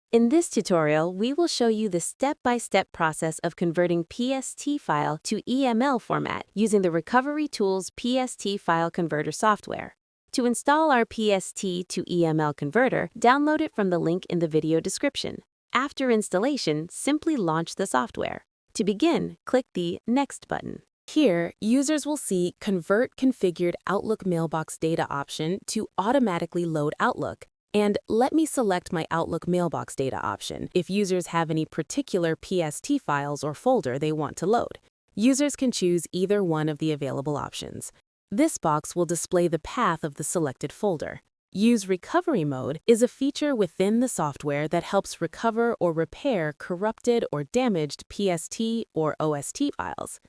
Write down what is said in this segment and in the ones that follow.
In this tutorial, we will show you the step-by-step process of converting PST file to EML format using the RecoveryTools PST file converter software. To install our PST to EML converter, download it from the link in the video description. After installation, simply launch the software. To begin, click the Next button. Here, users will see Convert Configured Outlook Mailbox Data option to automatically load Outlook, and Let me select my Outlook Mailbox Data option if users have any particular PST files or folder they want to load. Users can choose either one of the available options. This box will display the path of the selected folder. Use Recovery Mode is a feature within the software that helps recover or repair corrupted or damaged PST or OST files.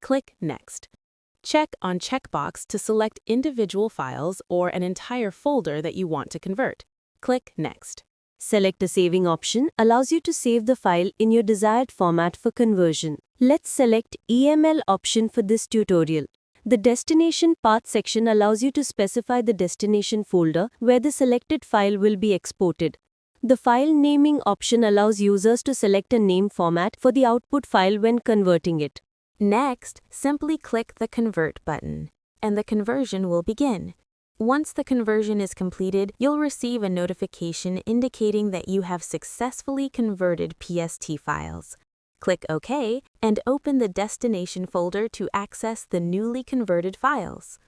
Click Next. Check on checkbox to select individual files or an entire folder that you want to convert. Click Next. Select a saving option allows you to save the file in your desired format for conversion. Let's select EML option for this tutorial. The Destination Path section allows you to specify the destination folder where the selected file will be exported. The File Naming option allows users to select a name format for the output file when converting it. Next, simply click the Convert button, and the conversion will begin. Once the conversion is completed, you'll receive a notification indicating that you have successfully converted PST files. Click OK and open the destination folder to access the newly converted files.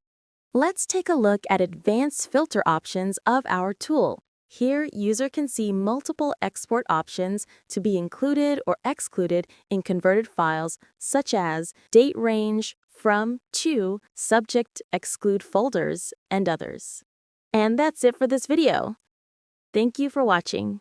Let's take a look at advanced filter options of our tool. Here, user can see multiple export options to be included or excluded in converted files, such as date range, from, to, subject, exclude folders, and others. And that's it for this video. Thank you for watching.